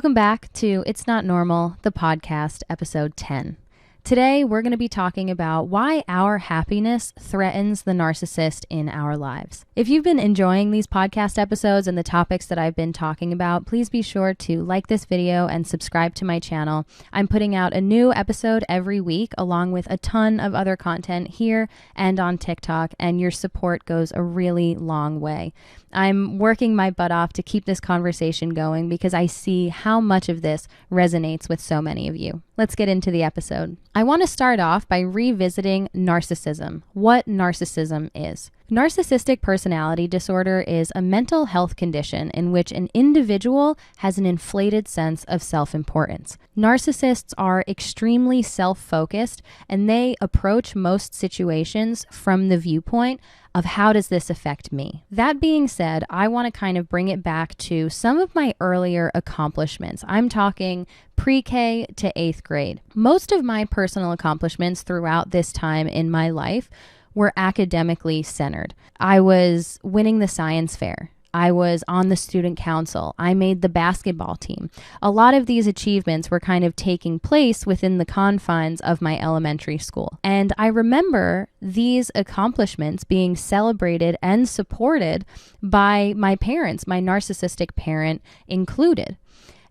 Welcome back to It's Not Normal, the podcast, episode 10. Today, we're going to be talking about why our happiness threatens the narcissist in our lives. If you've been enjoying these podcast episodes and the topics that I've been talking about, please be sure to like this video and subscribe to my channel. I'm putting out a new episode every week, along with a ton of other content here and on TikTok, and your support goes a really long way. I'm working my butt off to keep this conversation going because I see how much of this resonates with so many of you. Let's get into the episode. I want to start off by revisiting narcissism, what narcissism is. Narcissistic Personality Disorder is a mental health condition in which an individual has an inflated sense of self-importance. Narcissists are extremely self-focused, and they approach most situations from the viewpoint of how does this affect me? That being said, I want to kind of bring it back to some of my earlier accomplishments. I'm talking pre-K to 8th grade. Most of my personal accomplishments throughout this time in my life were academically centered. I was winning the science fair. I was on the student council. I made the basketball team. A lot of these achievements were kind of taking place within the confines of my elementary school. And I remember these accomplishments being celebrated and supported by my parents, my narcissistic parent included.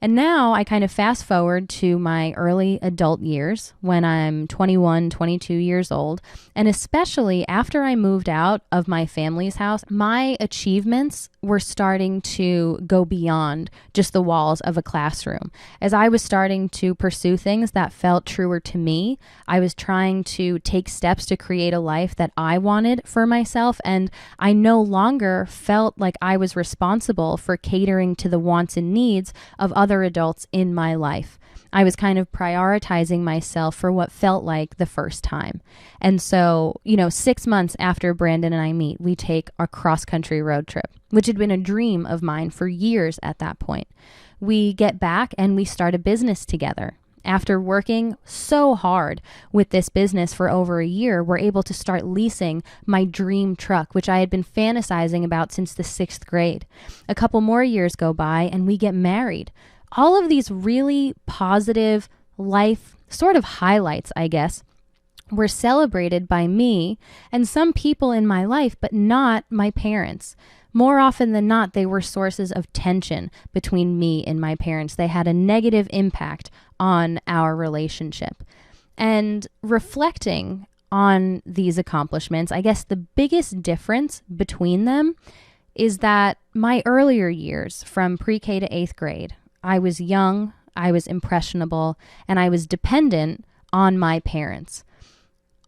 And now I kind of fast forward to my early adult years when I'm 21, 22 years old. And especially after I moved out of my family's house, my achievements were starting to go beyond just the walls of a classroom. As I was starting to pursue things that felt truer to me, I was trying to take steps to create a life that I wanted for myself. And I no longer felt like I was responsible for catering to the wants and needs of other adults in my life. I was kind of prioritizing myself for what felt like the first time. And so, 6 months after Brandon and I meet, we take a cross-country road trip, which had been a dream of mine for years at that point. We get back and we start a business together. After working so hard with this business for over a year, we're able to start leasing my dream truck, which I had been fantasizing about since the 6th grade. A couple more years go by and we get married. All of these really positive life sort of highlights, I guess, were celebrated by me and some people in my life, but not my parents. More often than not, they were sources of tension between me and my parents. They had a negative impact on our relationship. And reflecting on these accomplishments, I guess the biggest difference between them is that my earlier years, from pre-K to 8th grade, I was young, I was impressionable, and I was dependent on my parents.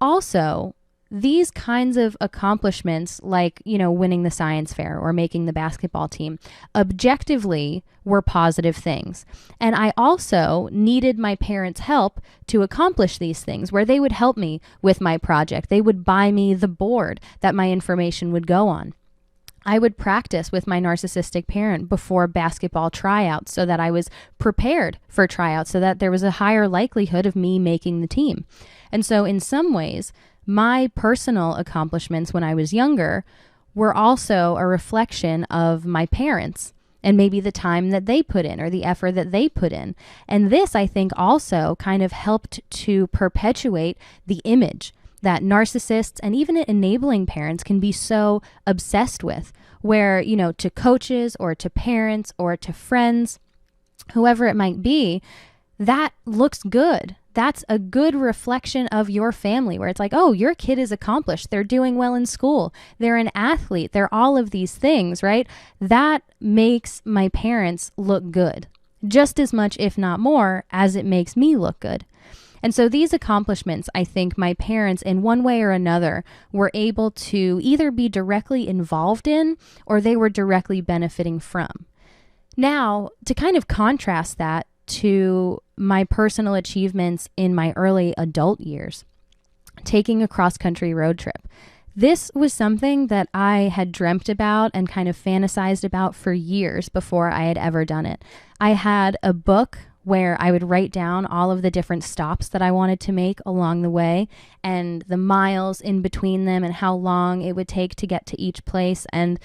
Also, these kinds of accomplishments, like, winning the science fair or making the basketball team, objectively were positive things. And I also needed my parents' help to accomplish these things, where they would help me with my project. They would buy me the board that my information would go on. I would practice with my narcissistic parent before basketball tryouts so that I was prepared for tryouts, so that there was a higher likelihood of me making the team. And so in some ways, my personal accomplishments when I was younger were also a reflection of my parents and maybe the time that they put in or the effort that they put in. And this, I think, also kind of helped to perpetuate the image that narcissists and even enabling parents can be so obsessed with, where, to coaches or to parents or to friends, whoever it might be, that looks good. That's a good reflection of your family, where it's like, oh, your kid is accomplished. They're doing well in school. They're an athlete. They're all of these things, right? That makes my parents look good just as much, if not more, as it makes me look good. And so these accomplishments, I think my parents, in one way or another, were able to either be directly involved in or they were directly benefiting from. Now, to kind of contrast that to my personal achievements in my early adult years, taking a cross-country road trip. This was something that I had dreamt about and kind of fantasized about for years before I had ever done it. I had a book where I would write down all of the different stops that I wanted to make along the way and the miles in between them and how long it would take to get to each place. And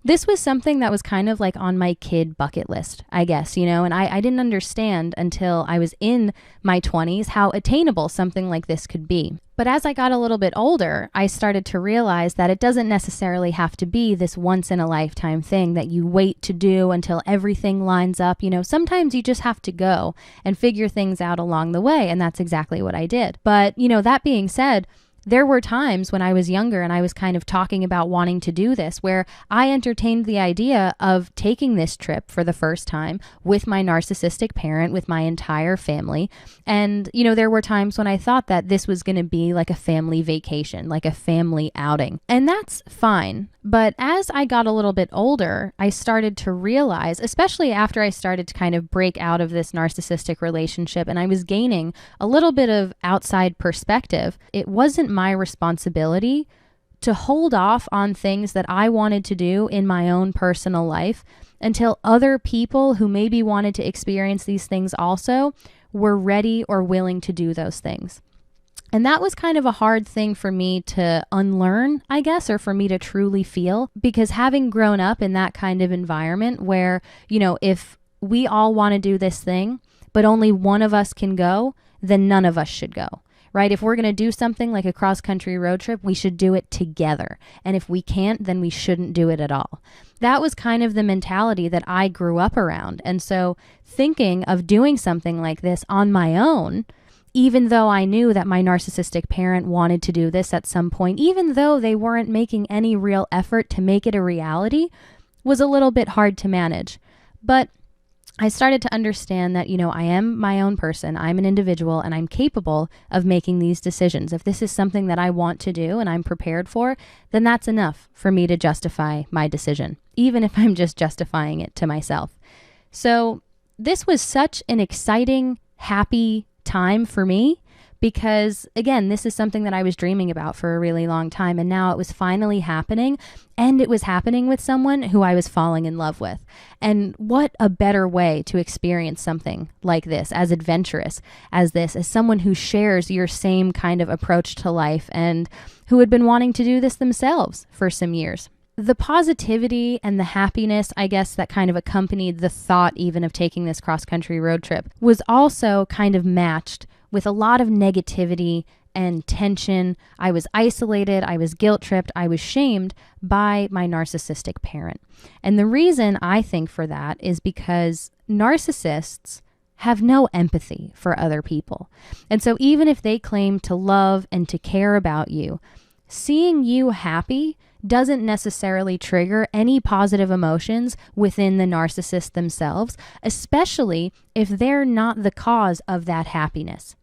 This was something that was kind of like on my kid bucket list, I guess, and I didn't understand until I was in my 20s how attainable something like this could be. But as I got a little bit older, I started to realize that it doesn't necessarily have to be this once in a lifetime thing that you wait to do until everything lines up. Sometimes you just have to go and figure things out along the way. And that's exactly what I did. But, that being said, there were times when I was younger and I was kind of talking about wanting to do this where I entertained the idea of taking this trip for the first time with my narcissistic parent, with my entire family. And, there were times when I thought that this was going to be like a family vacation, like a family outing. And that's fine. But as I got a little bit older, I started to realize, especially after I started to kind of break out of this narcissistic relationship and I was gaining a little bit of outside perspective, it wasn't my responsibility to hold off on things that I wanted to do in my own personal life until other people who maybe wanted to experience these things also were ready or willing to do those things. And that was kind of a hard thing for me to unlearn, I guess, or for me to truly feel, because having grown up in that kind of environment where, if we all want to do this thing, but only one of us can go, then none of us should go, right? If we're going to do something like a cross-country road trip, we should do it together. And if we can't, then we shouldn't do it at all. That was kind of the mentality that I grew up around. And so thinking of doing something like this on my own, even though I knew that my narcissistic parent wanted to do this at some point, even though they weren't making any real effort to make it a reality, was a little bit hard to manage. But I started to understand that, I am my own person, I'm an individual, and I'm capable of making these decisions. If this is something that I want to do and I'm prepared for, then that's enough for me to justify my decision, even if I'm just justifying it to myself. So this was such an exciting, happy time for me because, again, this is something that I was dreaming about for a really long time, and now it was finally happening, and it was happening with someone who I was falling in love with. And what a better way to experience something like this, as adventurous as this, as someone who shares your same kind of approach to life and who had been wanting to do this themselves for some years. The positivity and the happiness, I guess, that kind of accompanied the thought even of taking this cross-country road trip was also kind of matched with a lot of negativity and tension. I was isolated, I was guilt-tripped, I was shamed by my narcissistic parent. And the reason I think for that is because narcissists have no empathy for other people. And so even if they claim to love and to care about you, seeing you happy doesn't necessarily trigger any positive emotions within the narcissist themselves, especially if they're not the cause of that happiness.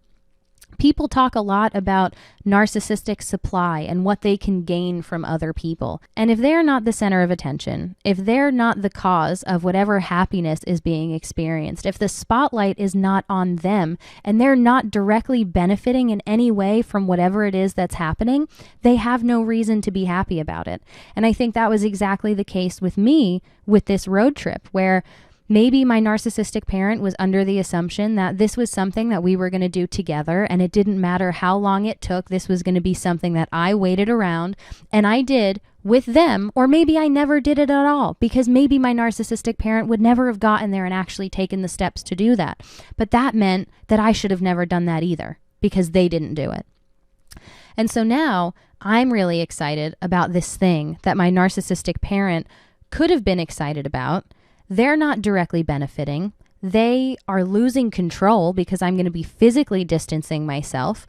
People talk a lot about narcissistic supply and what they can gain from other people. And if they're not the center of attention, if they're not the cause of whatever happiness is being experienced, if the spotlight is not on them and they're not directly benefiting in any way from whatever it is that's happening, they have no reason to be happy about it. And I think that was exactly the case with me with this road trip, where maybe my narcissistic parent was under the assumption that this was something that we were going to do together, and it didn't matter how long it took. This was going to be something that I waited around and I did with them, or maybe I never did it at all, because maybe my narcissistic parent would never have gotten there and actually taken the steps to do that. But that meant that I should have never done that either, because they didn't do it. And so now I'm really excited about this thing that my narcissistic parent could have been excited about. They're not directly benefiting. They are losing control because I'm going to be physically distancing myself.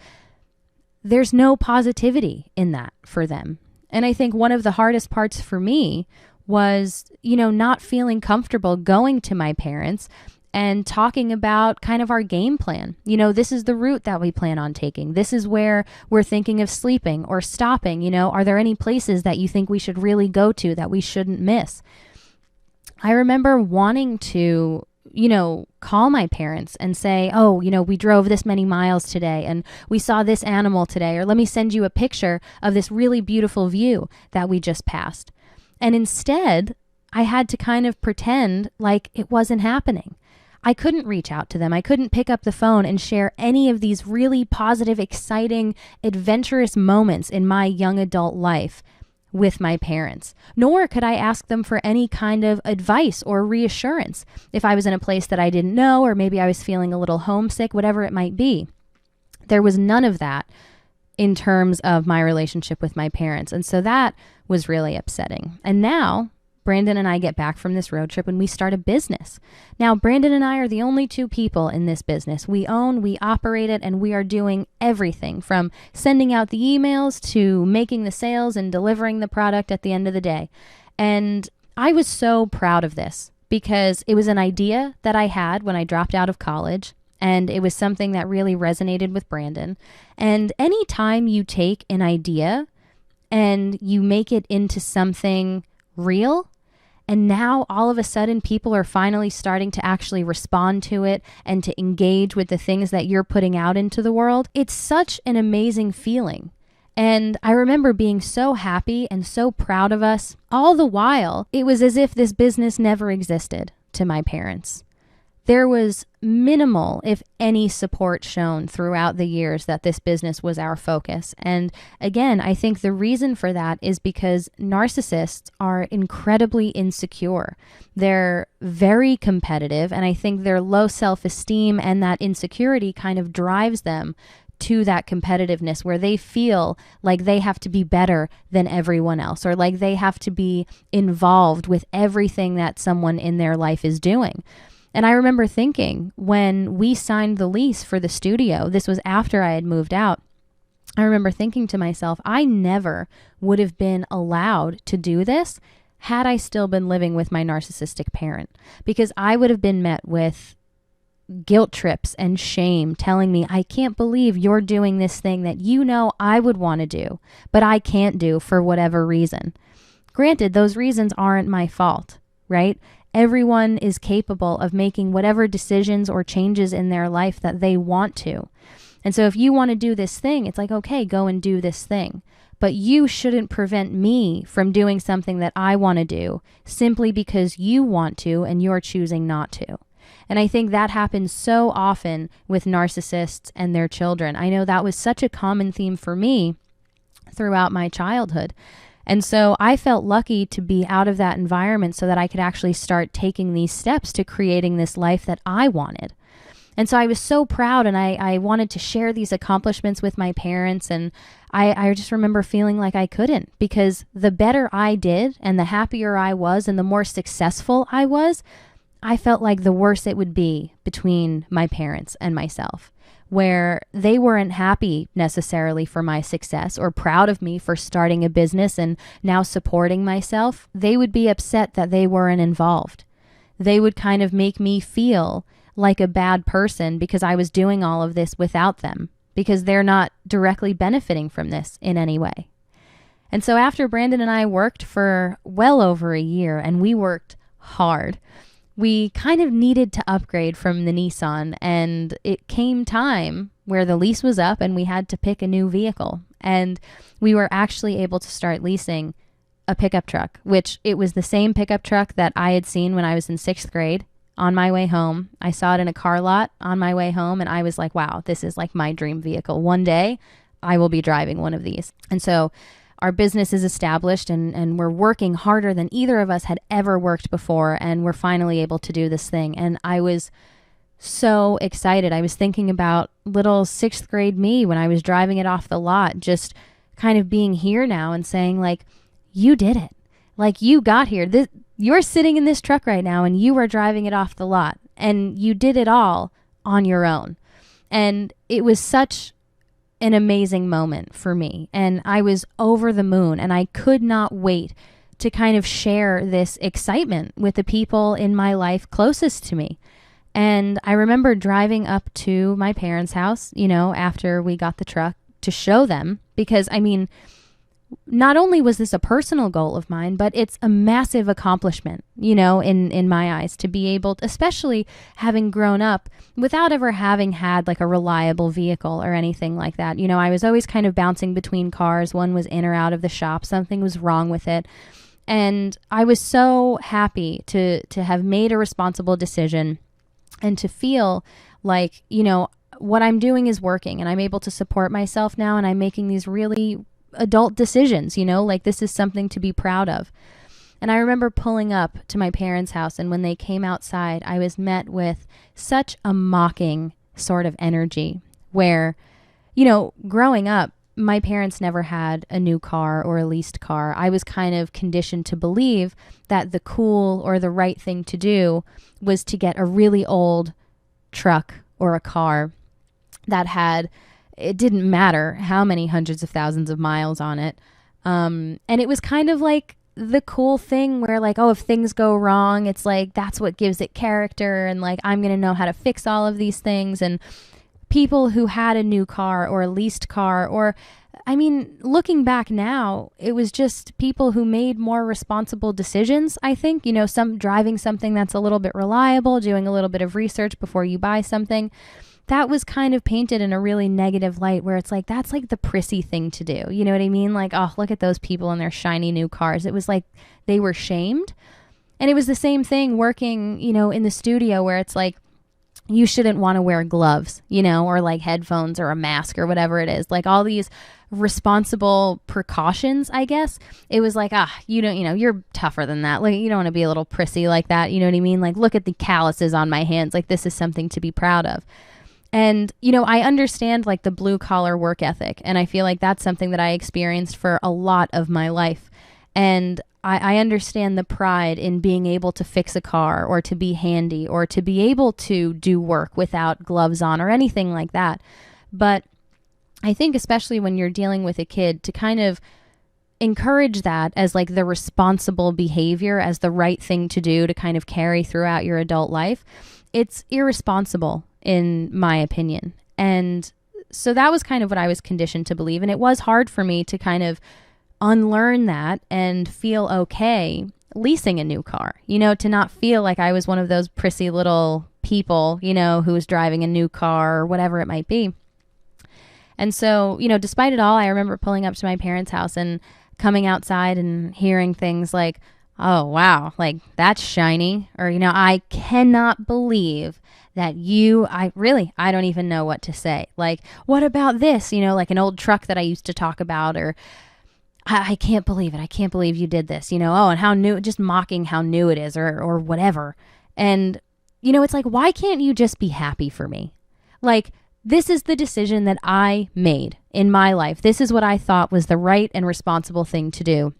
There's no positivity in that for them. And I think one of the hardest parts for me was, not feeling comfortable going to my parents and talking about kind of our game plan. This is the route that we plan on taking. This is where we're thinking of sleeping or stopping. Are there any places that you think we should really go to that we shouldn't miss? I remember wanting to, call my parents and say, oh, we drove this many miles today and we saw this animal today, or let me send you a picture of this really beautiful view that we just passed. And instead, I had to kind of pretend like it wasn't happening. I couldn't reach out to them. I couldn't pick up the phone and share any of these really positive, exciting, adventurous moments in my young adult life with my parents, nor could I ask them for any kind of advice or reassurance if I was in a place that I didn't know, or maybe I was feeling a little homesick, whatever it might be. There was none of that in terms of my relationship with my parents. And so that was really upsetting. And now Brandon and I get back from this road trip and we start a business. Now, Brandon and I are the only two people in this business. We own, we operate it, and we are doing everything from sending out the emails to making the sales and delivering the product at the end of the day. And I was so proud of this because it was an idea that I had when I dropped out of college, and it was something that really resonated with Brandon. And anytime you take an idea and you make it into something real, and now all of a sudden people are finally starting to actually respond to it and to engage with the things that you're putting out into the world, it's such an amazing feeling. And I remember being so happy and so proud of us. All the while, it was as if this business never existed to my parents. There was minimal, if any, support shown throughout the years that this business was our focus. And again, I think the reason for that is because narcissists are incredibly insecure. They're very competitive, and I think their low self-esteem and that insecurity kind of drives them to that competitiveness where they feel like they have to be better than everyone else, or like they have to be involved with everything that someone in their life is doing. And I remember thinking when we signed the lease for the studio, this was after I had moved out, I remember thinking to myself, I never would have been allowed to do this had I still been living with my narcissistic parent, because I would have been met with guilt trips and shame telling me, I can't believe you're doing this thing that you know I would want to do, but I can't do for whatever reason. Granted, those reasons aren't my fault, right? Everyone is capable of making whatever decisions or changes in their life that they want to. And so if you want to do this thing, it's like, okay, go and do this thing. But you shouldn't prevent me from doing something that I want to do simply because you want to and you're choosing not to. And I think that happens so often with narcissists and their children. I know that was such a common theme for me throughout my childhood. And so I felt lucky to be out of that environment so that I could actually start taking these steps to creating this life that I wanted. And so I was so proud, and I wanted to share these accomplishments with my parents. And I just remember feeling like I couldn't, because the better I did and the happier I was and the more successful I was, I felt like the worse it would be between my parents and myself, where they weren't happy necessarily for my success or proud of me for starting a business and now supporting myself. They would be upset that they weren't involved. They would kind of make me feel like a bad person because I was doing all of this without them, because they're not directly benefiting from this in any way. And so after Brandon and I worked for well over a year, and we worked hard, we kind of needed to upgrade from the Nissan, and it came time where the lease was up and we had to pick a new vehicle. And we were actually able to start leasing a pickup truck, which it was the same pickup truck that I had seen when I was in 6th grade on my way home. I saw it in a car lot on my way home, and I was like, wow, this is like my dream vehicle. One day I will be driving one of these. And so our business is established, and we're working harder than either of us had ever worked before, and we're finally able to do this thing. And I was so excited. I was thinking about little 6th grade me when I was driving it off the lot, just kind of being here now and saying, like, you did it. Like, you got here. You're sitting in this truck right now, and you are driving it off the lot, and you did it all on your own. And it was such an amazing moment for me, and I was over the moon, and I could not wait to kind of share this excitement with the people in my life closest to me. And I remember driving up to my parents' house, after we got the truck, to show them, because not only was this a personal goal of mine, but it's a massive accomplishment, in my eyes, to be able to, especially having grown up without ever having had like a reliable vehicle or anything like that. I was always kind of bouncing between cars. One was in or out of the shop. Something was wrong with it. And I was so happy to have made a responsible decision and to feel like, what I'm doing is working, and I'm able to support myself now, and I'm making these really adult decisions, like this is something to be proud of. And I remember pulling up to my parents' house, and when they came outside, I was met with such a mocking sort of energy where, growing up, my parents never had a new car or a leased car. I was kind of conditioned to believe that the cool or the right thing to do was to get a really old truck or a car that it didn't matter how many hundreds of thousands of miles on it. And it was kind of like the cool thing where like, oh, if things go wrong, it's like, that's what gives it character. And like, I'm going to know how to fix all of these things. And people who had a new car or a leased car, or, I mean, looking back now, it was just people who made more responsible decisions, I think, some driving something that's a little bit reliable, doing a little bit of research before you buy something. That was kind of painted in a really negative light where it's like, that's like the prissy thing to do. You know what I mean? Like, oh, look at those people in their shiny new cars. It was like they were shamed. And it was the same thing working, in the studio where it's like, you shouldn't want to wear gloves, or like headphones or a mask or whatever it is. Like all these responsible precautions, I guess. It was like, you're tougher than that. Like, you don't want to be a little prissy like that. You know what I mean? Like, look at the calluses on my hands. Like, this is something to be proud of. And, I understand like the blue collar work ethic. And I feel like that's something that I experienced for a lot of my life. And I understand the pride in being able to fix a car or to be handy or to be able to do work without gloves on or anything like that. But I think especially when you're dealing with a kid, to kind of encourage that as like the responsible behavior, as the right thing to do to kind of carry throughout your adult life, it's irresponsible in my opinion. And so that was kind of what I was conditioned to believe. And it was hard for me to kind of unlearn that and feel okay leasing a new car, to not feel like I was one of those prissy little people, who was driving a new car or whatever it might be. And so, despite it all, I remember pulling up to my parents' house and coming outside and hearing things like, oh, wow, like that's shiny. Or, I cannot believe that I don't even know what to say. Like, what about this? Like an old truck that I used to talk about, or I can't believe it. I can't believe you did this, oh, and how new, just mocking how new it is or whatever. And, it's like, why can't you just be happy for me? Like, this is the decision that I made in my life. This is what I thought was the right and responsible thing to do.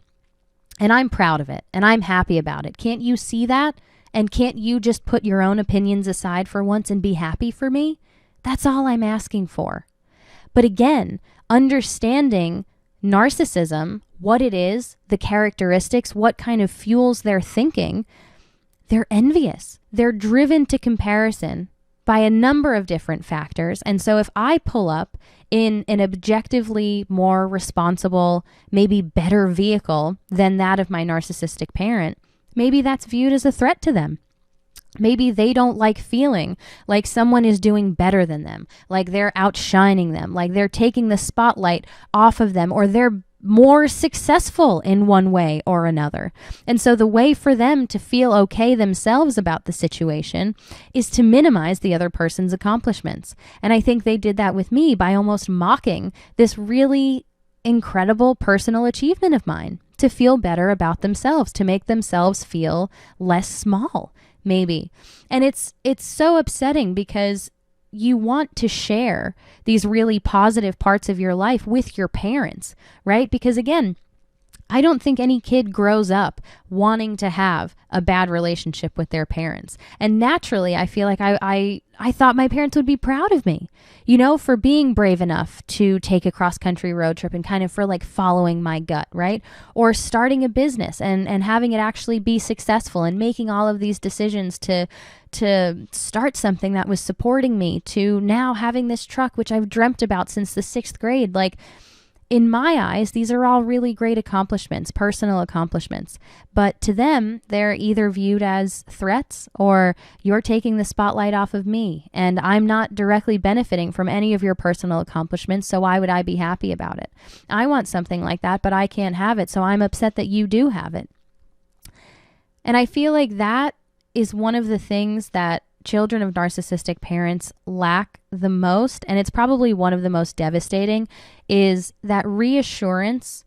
And I'm proud of it and I'm happy about it. Can't you see that? And can't you just put your own opinions aside for once and be happy for me? That's all I'm asking for. But again, understanding narcissism, what it is, the characteristics, what kind of fuels their thinking, they're envious. They're driven to comparison by a number of different factors. And so if I pull up in an objectively more responsible, maybe better vehicle than that of my narcissistic parent, maybe that's viewed as a threat to them. Maybe they don't like feeling like someone is doing better than them, like they're outshining them, like they're taking the spotlight off of them, or they're more successful in one way or another. And so the way for them to feel okay themselves about the situation is to minimize the other person's accomplishments. And I think they did that with me by almost mocking this really incredible personal achievement of mine, to feel better about themselves, to make themselves feel less small. Maybe. And it's so upsetting because you want to share these really positive parts of your life with your parents, right? Because again, I don't think any kid grows up wanting to have a bad relationship with their parents. And naturally, I feel like I thought my parents would be proud of me, for being brave enough to take a cross-country road trip and kind of for like following my gut, right? Or starting a business and having it actually be successful and making all of these decisions to start something that was supporting me, to now having this truck, which I've dreamt about since the 6th grade. Like, in my eyes, these are all really great accomplishments, personal accomplishments. But to them, they're either viewed as threats or you're taking the spotlight off of me and I'm not directly benefiting from any of your personal accomplishments, so why would I be happy about it? I want something like that, but I can't have it, so I'm upset that you do have it. And I feel like that is one of the things that children of narcissistic parents lack the most, and it's probably one of the most devastating, is that reassurance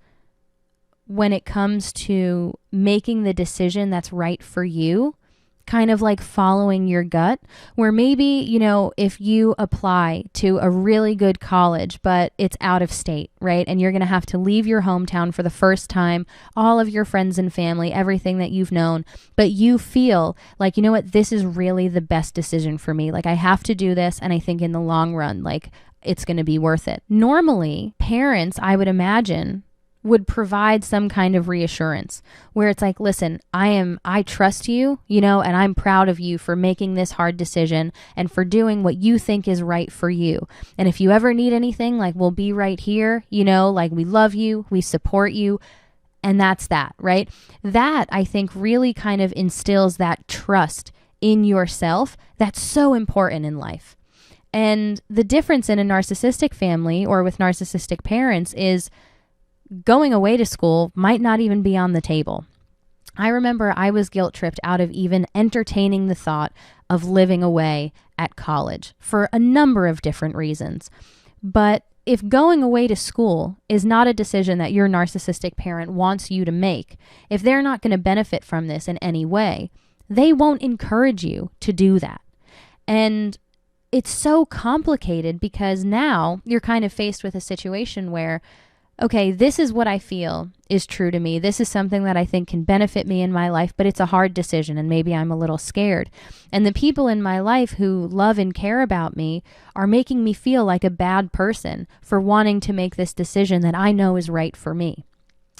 when it comes to making the decision that's right for you, kind of like following your gut, where maybe, you know, if you apply to a really good college, but it's out of state, right? And you're going to have to leave your hometown for the first time, all of your friends and family, everything that you've known, but you feel like, you know what, this is really the best decision for me. Like, I have to do this. And I think in the long run, like, it's going to be worth it. Normally, parents, I would imagine, would provide some kind of reassurance where it's like, listen, I trust you, you know, and I'm proud of you for making this hard decision and for doing what you think is right for you. And if you ever need anything, like, we'll be right here, you know, like, we love you, we support you. And that's that, right? That, I think, really kind of instills that trust in yourself that's so important in life. And the difference in a narcissistic family or with narcissistic parents is going away to school might not even be on the table. I remember I was guilt tripped out of even entertaining the thought of living away at college for a number of different reasons. But if going away to school is not a decision that your narcissistic parent wants you to make, if they're not going to benefit from this in any way, they won't encourage you to do that. And it's so complicated because now you're kind of faced with a situation where, okay, this is what I feel is true to me. This is something that I think can benefit me in my life, but it's a hard decision and maybe I'm a little scared. And the people in my life who love and care about me are making me feel like a bad person for wanting to make this decision that I know is right for me.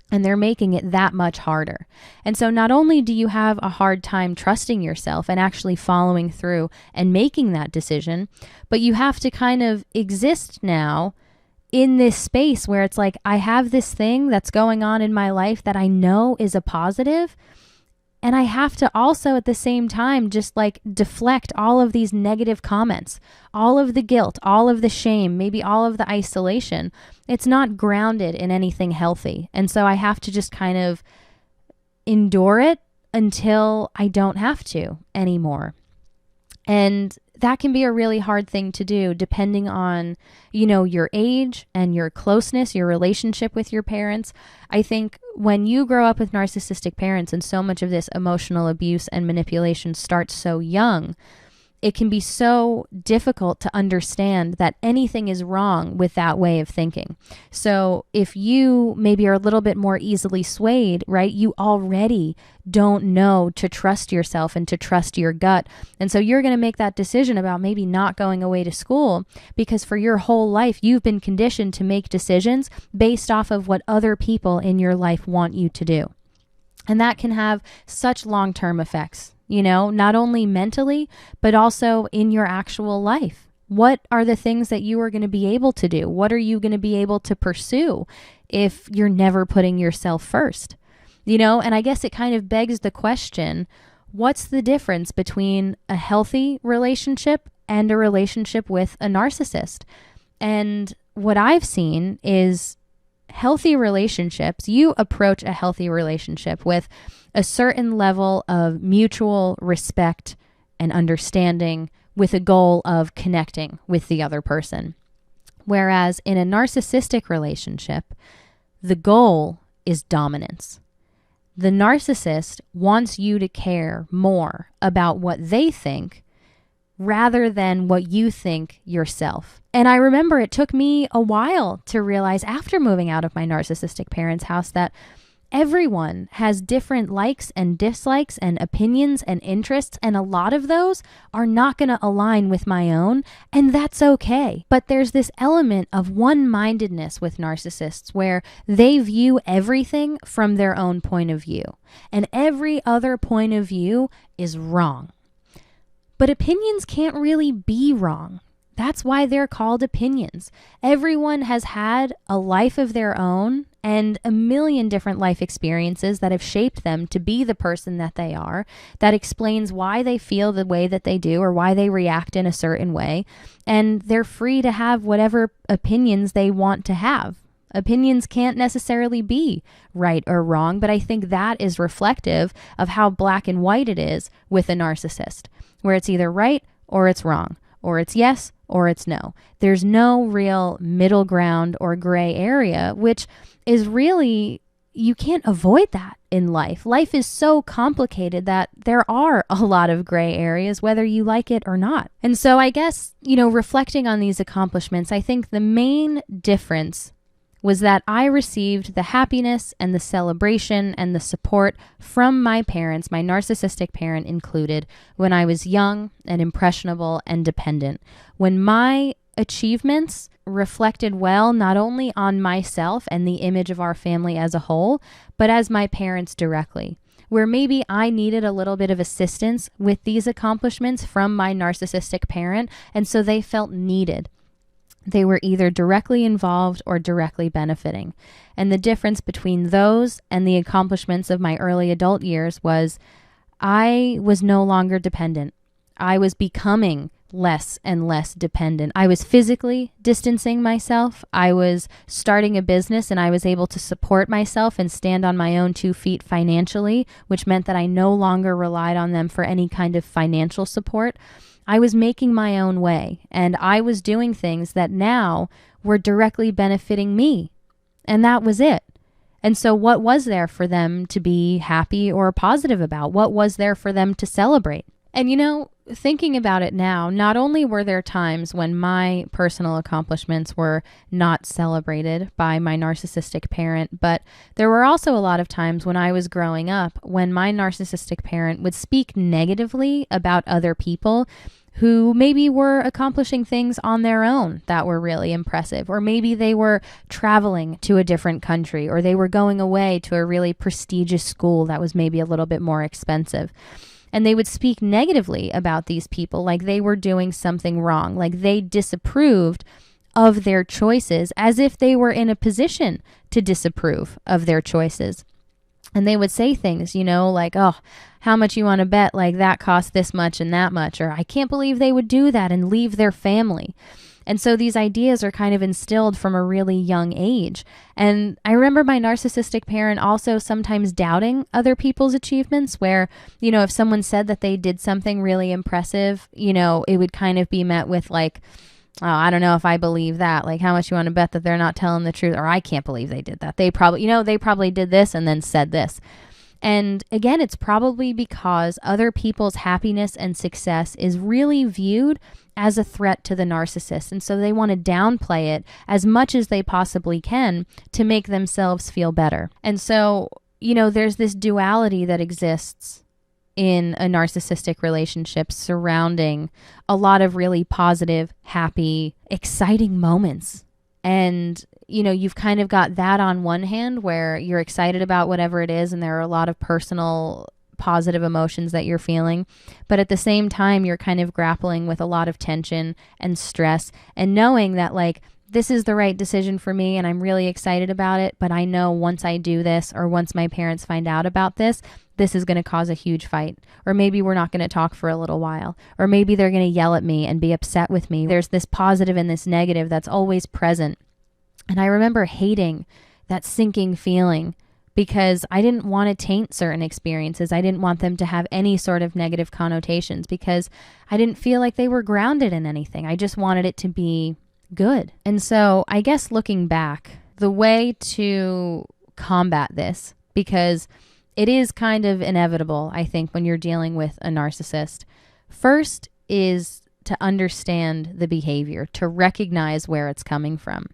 And they're making it that much harder. And so not only do you have a hard time trusting yourself and actually following through and making that decision, but you have to kind of exist now in this space where it's like, I have this thing that's going on in my life that I know is a positive, and I have to also at the same time just like deflect all of these negative comments, all of the guilt, all of the shame, maybe all of the isolation. It's not grounded in anything healthy. And so I have to just kind of endure it until I don't have to anymore. And that can be a really hard thing to do depending on, you know, your age and your closeness, your relationship with your parents. I think when you grow up with narcissistic parents and so much of this emotional abuse and manipulation starts so young, it can be so difficult to understand that anything is wrong with that way of thinking. So if you maybe are a little bit more easily swayed, right, you already don't know to trust yourself and to trust your gut. And so you're going to make that decision about maybe not going away to school because for your whole life, you've been conditioned to make decisions based off of what other people in your life want you to do. And that can have such long-term effects. You know, not only mentally, but also in your actual life. What are the things that you are going to be able to do? What are you going to be able to pursue if you're never putting yourself first? You know, and I guess it kind of begs the question, what's the difference between a healthy relationship and a relationship with a narcissist? And what I've seen is healthy relationships, you approach a healthy relationship with a certain level of mutual respect and understanding with a goal of connecting with the other person. Whereas in a narcissistic relationship, the goal is dominance. The narcissist wants you to care more about what they think rather than what you think yourself. And I remember it took me a while to realize after moving out of my narcissistic parents' house that everyone has different likes and dislikes and opinions and interests, and a lot of those are not going to align with my own, and that's okay. But there's this element of one-mindedness with narcissists where they view everything from their own point of view, and every other point of view is wrong. But opinions can't really be wrong. That's why they're called opinions. Everyone has had a life of their own and a million different life experiences that have shaped them to be the person that they are. That explains why they feel the way that they do or why they react in a certain way. And they're free to have whatever opinions they want to have Opinions can't necessarily be right or wrong, but I think that is reflective of how black and white it is with a narcissist, where it's either right or it's wrong, or it's yes or it's no. There's no real middle ground or gray area, which is really, you can't avoid that in life. Life is so complicated that there are a lot of gray areas, whether you like it or not. And so I guess, reflecting on these accomplishments, I think the main difference was that I received the happiness and the celebration and the support from my parents, my narcissistic parent included, when I was young and impressionable and dependent. When my achievements reflected well, not only on myself and the image of our family as a whole, but as my parents directly, where maybe I needed a little bit of assistance with these accomplishments from my narcissistic parent, and so they felt needed. They were either directly involved or directly benefiting. And the difference between those and the accomplishments of my early adult years was I was no longer dependent. I was becoming less and less dependent. I was physically distancing myself. I was starting a business and I was able to support myself and stand on my own 2 feet financially, which meant that I no longer relied on them for any kind of financial support. I was making my own way, and I was doing things that now were directly benefiting me. And that was it. And so what was there for them to be happy or positive about? What was there for them to celebrate? And thinking about it now, not only were there times when my personal accomplishments were not celebrated by my narcissistic parent, but there were also a lot of times when I was growing up when my narcissistic parent would speak negatively about other people who maybe were accomplishing things on their own that were really impressive, or maybe they were traveling to a different country, or they were going away to a really prestigious school that was maybe a little bit more expensive. And they would speak negatively about these people like they were doing something wrong, like they disapproved of their choices, as if they were in a position to disapprove of their choices. And they would say things, like, oh, how much you want to bet like that cost this much and that much, or I can't believe they would do that and leave their family. And so these ideas are kind of instilled from a really young age. And I remember my narcissistic parent also sometimes doubting other people's achievements where, if someone said that they did something really impressive, it would kind of be met with like, oh, I don't know if I believe that. Like, how much you want to bet that they're not telling the truth? Or I can't believe they did that. They probably did this and then said this. And again, it's probably because other people's happiness and success is really viewed as a threat to the narcissist. And so they want to downplay it as much as they possibly can to make themselves feel better. And so, there's this duality that exists in a narcissistic relationship surrounding a lot of really positive, happy, exciting moments. And you've kind of got that on one hand where you're excited about whatever it is and there are a lot of personal positive emotions that you're feeling. But at the same time, you're kind of grappling with a lot of tension and stress and knowing that like, this is the right decision for me and I'm really excited about it. But I know once I do this or once my parents find out about this, this is going to cause a huge fight. Or maybe we're not going to talk for a little while. Or maybe they're going to yell at me and be upset with me. There's this positive and this negative that's always present. And I remember hating that sinking feeling because I didn't want to taint certain experiences. I didn't want them to have any sort of negative connotations because I didn't feel like they were grounded in anything. I just wanted it to be good. And so I guess looking back, the way to combat this, because it is kind of inevitable, I think, when you're dealing with a narcissist, first is to understand the behavior, to recognize where it's coming from.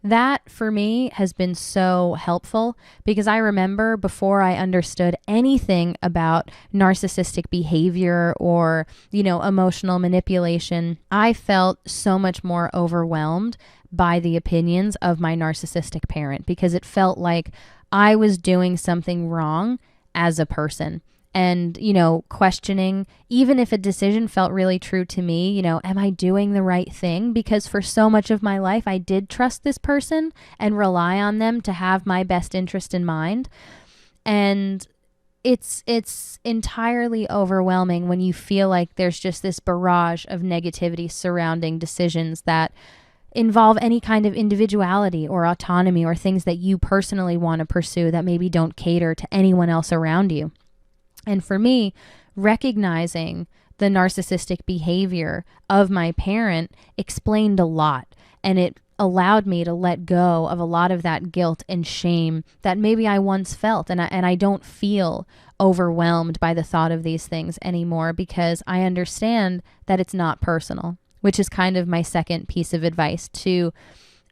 That, for me, has been so helpful because I remember before I understood anything about narcissistic behavior or, emotional manipulation, I felt so much more overwhelmed by the opinions of my narcissistic parent because it felt like I was doing something wrong as a person. And, questioning, even if a decision felt really true to me, am I doing the right thing? Because for so much of my life, I did trust this person and rely on them to have my best interest in mind. And it's entirely overwhelming when you feel like there's just this barrage of negativity surrounding decisions that involve any kind of individuality or autonomy or things that you personally want to pursue that maybe don't cater to anyone else around you. And for me, recognizing the narcissistic behavior of my parent explained a lot, and it allowed me to let go of a lot of that guilt and shame that maybe I once felt. And I don't feel overwhelmed by the thought of these things anymore because I understand that it's not personal, which is kind of my second piece of advice, to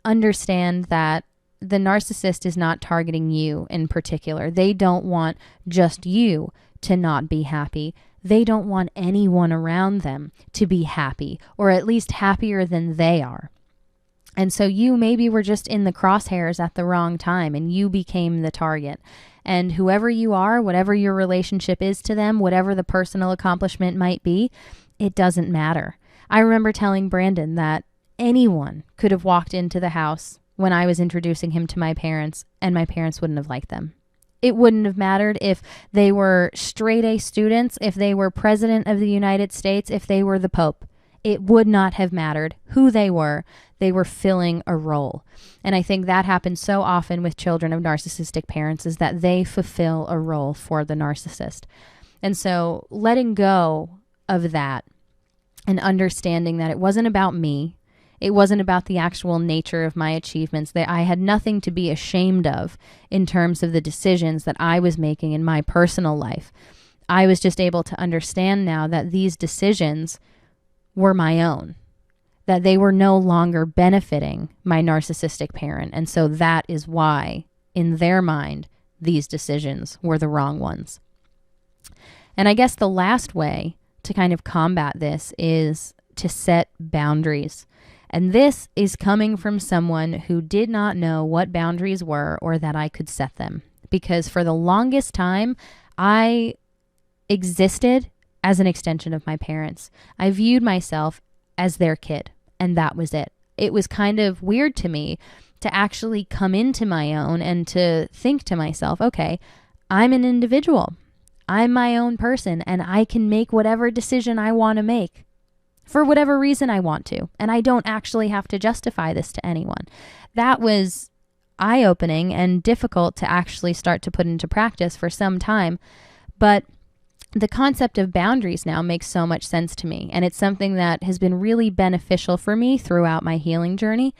understand that the narcissist is not targeting you in particular. They don't want just you to not be happy. They don't want anyone around them to be happy, or at least happier than they are. And so you maybe were just in the crosshairs at the wrong time and you became the target. And whoever you are, whatever your relationship is to them, whatever the personal accomplishment might be, it doesn't matter. I remember telling Brandon that anyone could have walked into the house when I was introducing him to my parents, and my parents wouldn't have liked them. It wouldn't have mattered if they were straight A students, if they were president of the United States, if they were the Pope. It would not have mattered who they were. They were filling a role. And I think that happens so often with children of narcissistic parents, is that they fulfill a role for the narcissist. And so letting go of that and understanding that it wasn't about me, it wasn't about the actual nature of my achievements, that I had nothing to be ashamed of in terms of the decisions that I was making in my personal life. I was just able to understand now that these decisions were my own, that they were no longer benefiting my narcissistic parent. And so that is why, in their mind, these decisions were the wrong ones. And I guess the last way to kind of combat this is to set boundaries. And this is coming from someone who did not know what boundaries were or that I could set them. Because for the longest time, I existed as an extension of my parents. I viewed myself as their kid, and that was it. It was kind of weird to me to actually come into my own and to think to myself, okay, I'm an individual. I'm my own person, and I can make whatever decision I want to make for whatever reason I want to. And I don't actually have to justify this to anyone. That was eye-opening and difficult to actually start to put into practice for some time. But the concept of boundaries now makes so much sense to me. And it's something that has been really beneficial for me throughout my healing journey.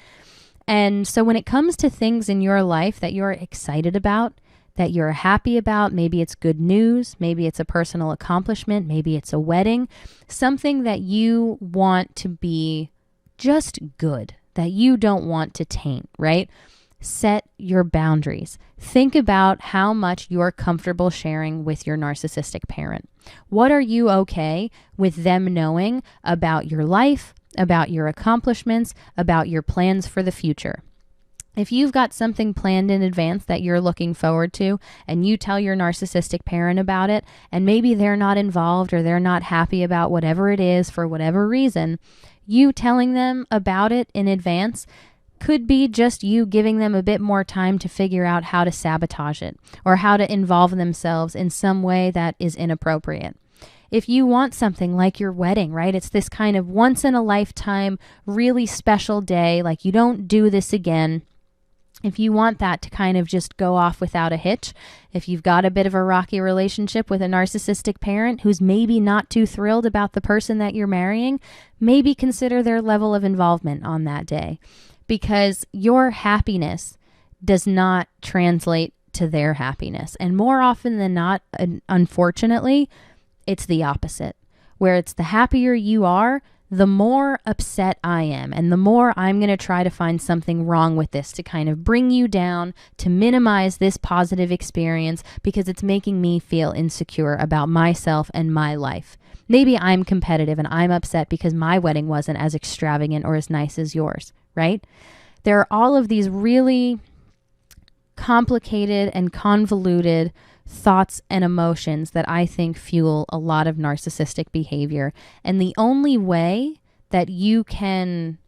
And so when it comes to things in your life that you're excited about, that you're happy about, maybe it's good news, maybe it's a personal accomplishment, maybe it's a wedding, something that you want to be just good, that you don't want to taint, right? Set your boundaries. Think about how much you're comfortable sharing with your narcissistic parent. What are you okay with them knowing about your life, about your accomplishments, about your plans for the future? If you've got something planned in advance that you're looking forward to, and you tell your narcissistic parent about it, and maybe they're not involved or they're not happy about whatever it is for whatever reason, you telling them about it in advance could be just you giving them a bit more time to figure out how to sabotage it or how to involve themselves in some way that is inappropriate. If you want something like your wedding, right? It's this kind of once in a lifetime, really special day, like you don't do this again. If you want that to kind of just go off without a hitch, if you've got a bit of a rocky relationship with a narcissistic parent who's maybe not too thrilled about the person that you're marrying, maybe consider their level of involvement on that day. Because your happiness does not translate to their happiness. And more often than not, unfortunately, it's the opposite. Where it's the happier you are, the more upset I am. And the more I'm going to try to find something wrong with this to kind of bring you down, to minimize this positive experience because it's making me feel insecure about myself and my life. Maybe I'm competitive and I'm upset because my wedding wasn't as extravagant or as nice as yours. Right? There are all of these really complicated and convoluted thoughts and emotions that I think fuel a lot of narcissistic behavior. And the only way that you can,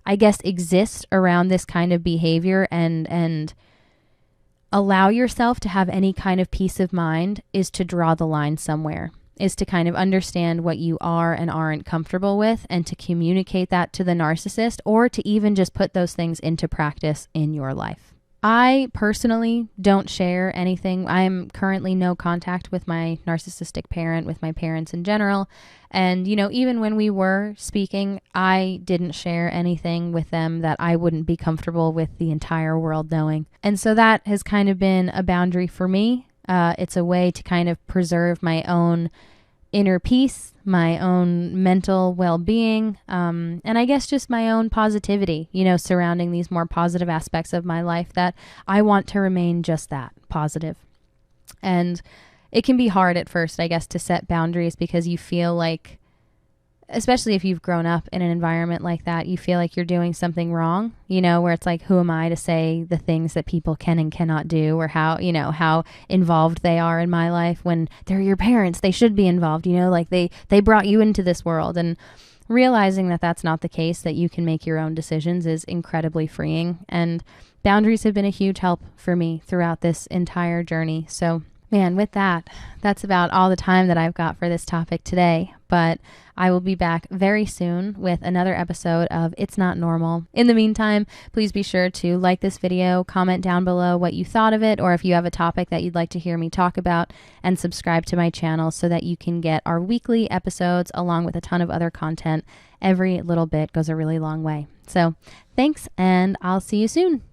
I guess, exist around this kind of behavior and allow yourself to have any kind of peace of mind is to draw the line somewhere. is to kind of understand what you are and aren't comfortable with and to communicate that to the narcissist, or to even just put those things into practice in your life. I personally don't share anything. I'm currently no contact with my narcissistic parent, with my parents in general. And, even when we were speaking, I didn't share anything with them that I wouldn't be comfortable with the entire world knowing. And so that has kind of been a boundary for me. It's a way to kind of preserve my own inner peace, my own mental well-being, and I guess just my own positivity, surrounding these more positive aspects of my life that I want to remain just that, positive. And it can be hard at first, I guess, to set boundaries because you feel like, especially if you've grown up in an environment like that, you feel like you're doing something wrong, where it's like, who am I to say the things that people can and cannot do, or how involved they are in my life when they're your parents. They should be involved, like they brought you into this world. And realizing that that's not the case, that you can make your own decisions, is incredibly freeing. And boundaries have been a huge help for me throughout this entire journey. So man, with that, that's about all the time that I've got for this topic today, but I will be back very soon with another episode of It's Not Normal. In the meantime, please be sure to like this video, comment down below what you thought of it, or if you have a topic that you'd like to hear me talk about, and subscribe to my channel so that you can get our weekly episodes along with a ton of other content. Every little bit goes a really long way. So thanks, and I'll see you soon.